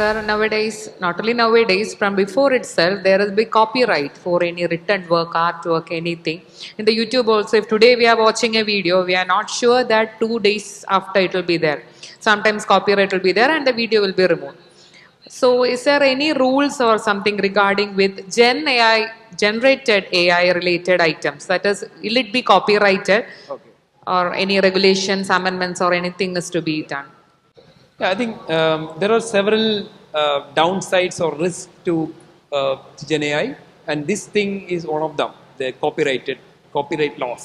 Sir, nowadays, not only nowadays, from before itself, there will be copyright for any written work, artwork, anything. In the YouTube also, if today we are watching a video, we are not sure that 2 days after it will be there. Sometimes copyright will be there and the video will be removed. So, is there any rules or something regarding with Gen AI, generated AI related items? That is, will it be copyrighted Okay. or any regulations, amendments, or anything is to be done? Yeah, I think there are several downsides or risks to Gen AI, and this thing is one of them, the copyright laws.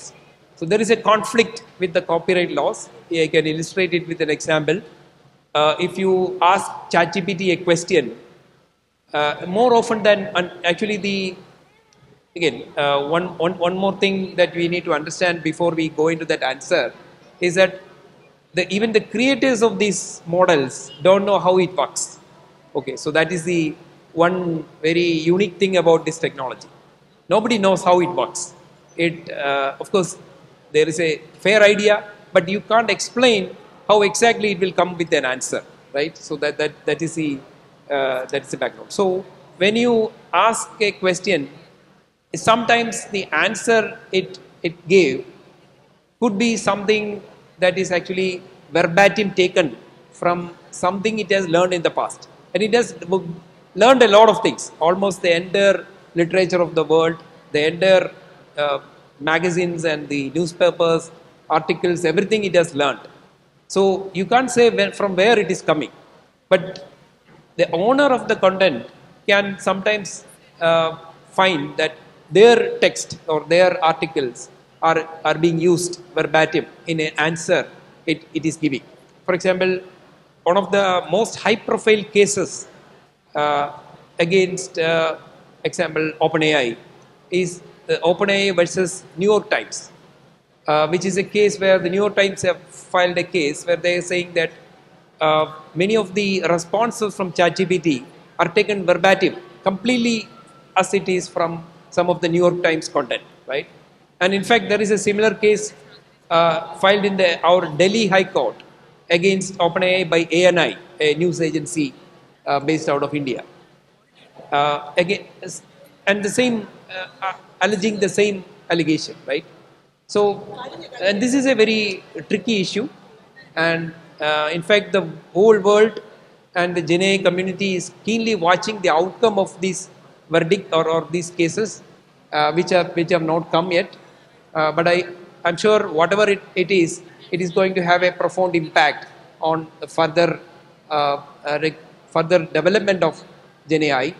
So there is a conflict with the copyright laws. I can illustrate it with an example. If you ask ChatGPT a question, more often than actually the again one more thing that we need to understand before we go into that answer is that even the creators of these models don't know how it works. Okay, so that is the one very unique thing about this technology. Nobody knows how it works. Of course, there is a fair idea, but you can't explain how exactly it will come with an answer, right? So that is the background. So when you ask a question, sometimes the answer it gave could be something that is actually verbatim taken from something it has learned in the past. And it has learned a lot of things, almost the entire literature of the world, the entire magazines and the newspapers, articles, everything it has learned. So you can't say from where it is coming. But the owner of the content can sometimes find that their text or their articles are being used verbatim in an answer it is giving. For example, one of the most high profile cases uh, against, example, OpenAI is OpenAI versus New York Times, which is a case where the New York Times have filed a case where they are saying that many of the responses from ChatGPT are taken verbatim, completely as it is from some of the New York Times content, right? And in fact, there is a similar case filed in our Delhi High Court against OpenAI by ANI, a news agency based out of India. Again, and the same, alleging the same allegation, right? So, and this is a very tricky issue, and in fact, the whole world and the Gen AI community is keenly watching the outcome of this verdict or these cases, which have not come yet. But I'm sure whatever it is going to have a profound impact on the further development of Gen AI.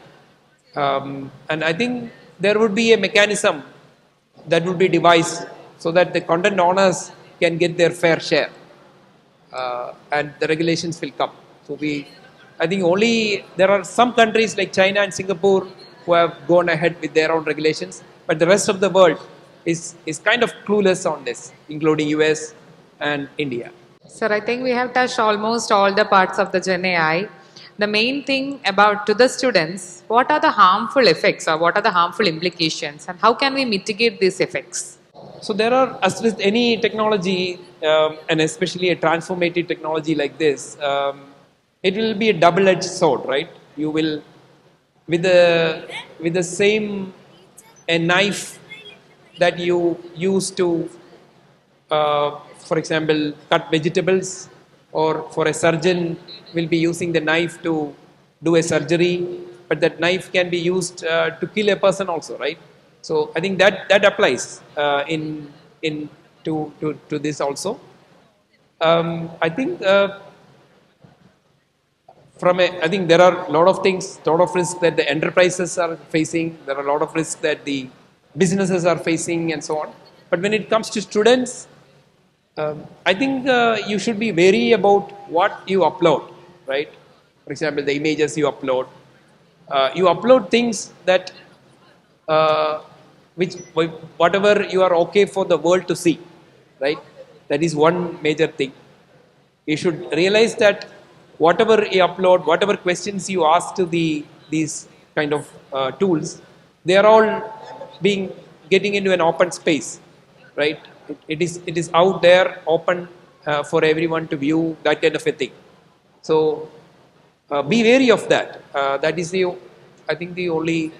And I think there would be a mechanism that would be devised so that the content owners can get their fair share, and the regulations will come. So I think only there are some countries like China and Singapore who have gone ahead with their own regulations, but the rest of the world is kind of clueless on this, including US and India. Sir, I think we have touched almost all the parts of the Gen AI. The main thing about to the students, what are the harmful effects or what are the harmful implications and how can we mitigate these effects? So there are, as with any technology, and especially a transformative technology like this, it will be a double-edged sword, right? You will, with the same a knife that you use to, for example, cut vegetables, or for a surgeon will be using the knife to do a surgery, but that knife can be used to kill a person also, right? So I think that applies in to this also. I think I think there are a lot of things, a lot of risks that the enterprises are facing. There are a lot of risks that the businesses are facing, and so on. But when it comes to students, I think you should be wary about what you upload, right? For example, the images you upload. You upload things that which whatever you are okay for the world to see, right? That is one major thing. You should realize that whatever you upload, whatever questions you ask to these kind of tools, they are all being getting into an open space, right? It is out there, open for everyone to view, that kind of a thing. So be wary of that. That is the, I think, the only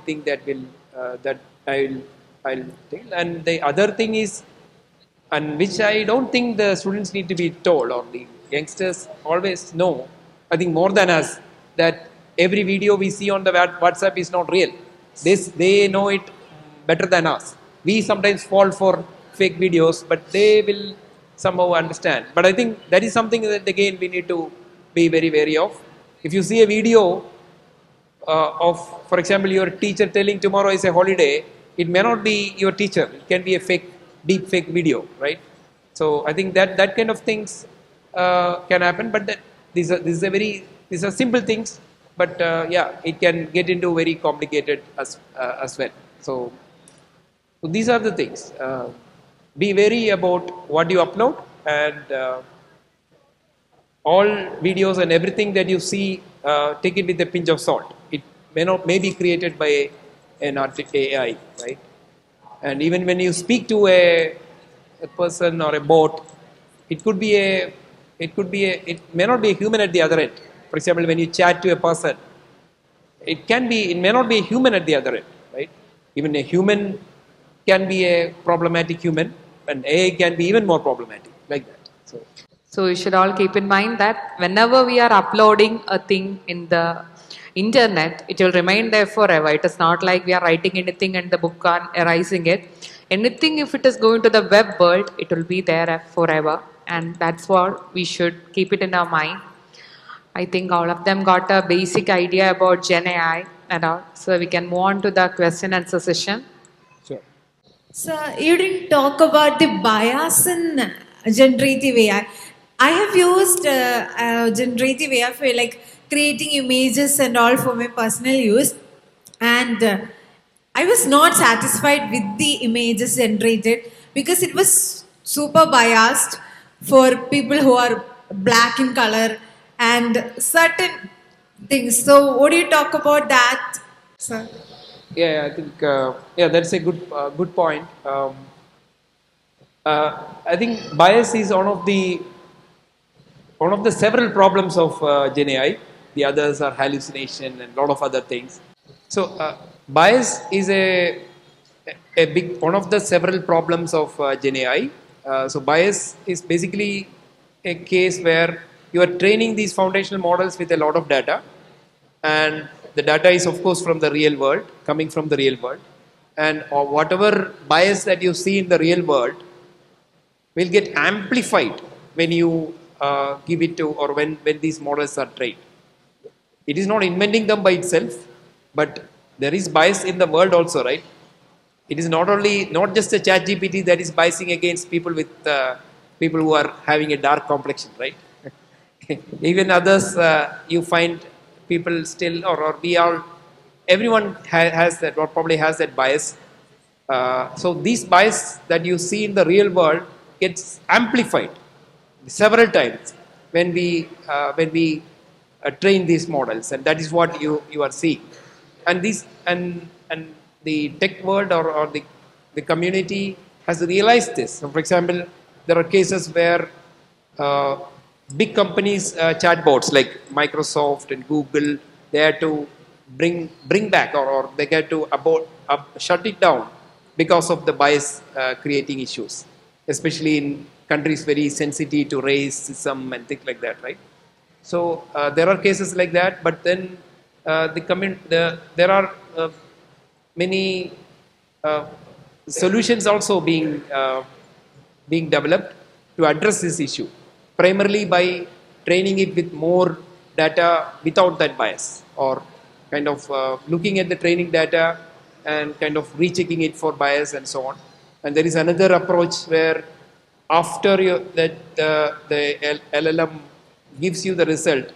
thing that will that I'll tell. And the other thing is, and which I don't think the students need to be told, or the youngsters always know, I think more than us, that every video we see on the WhatsApp is not real. They know it better than us. We sometimes fall for fake videos, but they will somehow understand. But I think that is something that again we need to be very wary of. If you see a video of, for example, your teacher telling tomorrow is a holiday, it may not be your teacher. It can be a fake, deep fake video, right? So I think that kind of things can happen. But these are simple things. But yeah, it can get into very complicated as well. So these are the things. Be wary about what you upload, and all videos and everything that you see, take it with a pinch of salt. It may be created by an AI, right? And even when you speak to a person or a bot, it may not be a human at the other end. For example, when you chat to a person, it may not be a human at the other end, right? Even a human can be a problematic human, and AI can be even more problematic, like that. So you should all keep in mind that whenever we are uploading a thing in the internet, it will remain there forever. It is not like we are writing anything in the book and erasing it. Anything, if it is going to the web world, it will be there forever. And that's what we should keep it in our mind. I think all of them got a basic idea about Gen AI and all. So we can move on to the question and answer session. Sure. So you didn't talk about the bias in generative AI. I have used generative AI for like creating images and all for my personal use, and I was not satisfied with the images generated because it was super biased for people who are black in color and certain things. So, what do you talk about that, sir? Yeah, I think that's a good point. I think bias is one of the several problems of Gen AI. The others are hallucination and a lot of other things. So bias is a big one of the several problems of Gen AI. So bias is basically a case where you are training these foundational models with a lot of data, and the data is of course from the real world, coming from the real world, and whatever bias that you see in the real world will get amplified when you give it to, or when these models are trained. It is not inventing them by itself, but there is bias in the world also, right? It is not just a chat GPT that is biasing against people who are having a dark complexion, right? Even others, you find people still, or we all, everyone has that, or probably has that bias. So these bias that you see in the real world gets amplified several times when we train these models, and that is what you are seeing. And the tech world, or the community has realized this. So for example, there are cases where big companies, chatbots like Microsoft and Google, they had to bring back, or they get to shut it down because of the bias creating issues, especially in countries very sensitive to racism and things like that, right? So there are cases like that, but then there are many solutions also being developed to address this issue, primarily by training it with more data without that bias, or kind of looking at the training data and kind of rechecking it for bias and so on. And there is another approach where after the LLM gives you the result,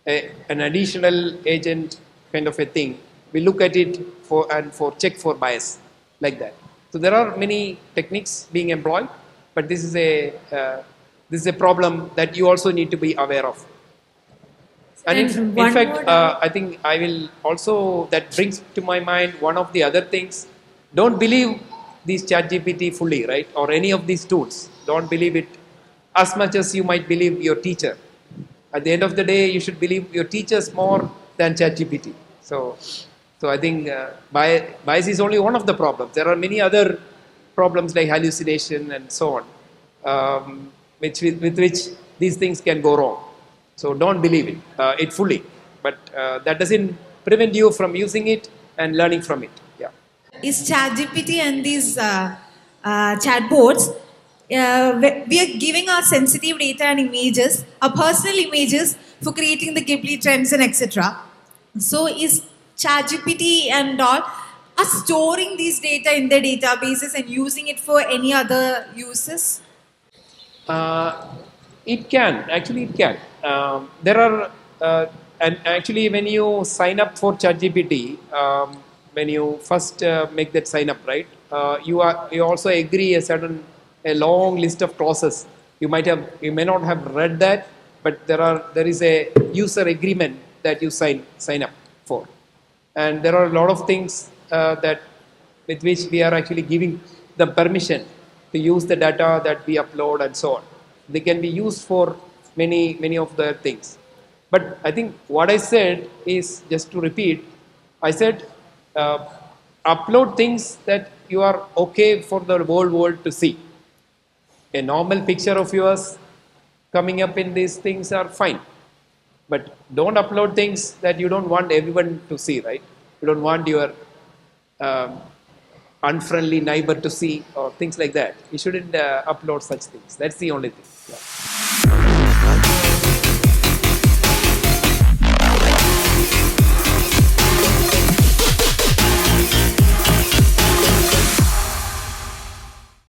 an additional agent kind of a thing, we look at it for check for bias, like that. So there are many techniques being employed, but this is a problem that you also need to be aware of. And in fact, I think I will also, that brings to my mind one of the other things. Don't believe these ChatGPT fully, right? Or any of these tools. Don't believe it as much as you might believe your teacher. At the end of the day, you should believe your teachers more than ChatGPT. So I think bias is only one of the problems. There are many other problems like hallucination and so on, with which these things can go wrong. So don't believe it fully, but that doesn't prevent you from using it and learning from it. Yeah. Is ChatGPT and these chatbots, we are giving our sensitive data and images, our personal images for creating the Ghibli trends and etc. So is ChatGPT and all are storing these data in their databases and using it for any other uses? Uh, it can actually it can. There are and actually when you sign up for ChatGPT, when you first make that sign up, right? You also agree a long list of clauses. You may not have read that, but there is a user agreement that you sign up for, and there are a lot of things that with which we are actually giving the permission to use the data that we upload and so on. They can be used for many of the things. But I think what I said is, just to repeat, I said upload things that you are okay for the whole world to see. A normal picture of yours coming up in these things are fine. But don't upload things that you don't want everyone to see, right? You don't want your um, unfriendly neighbor to see or things like that. You shouldn't upload such things. That's the only thing. Yeah.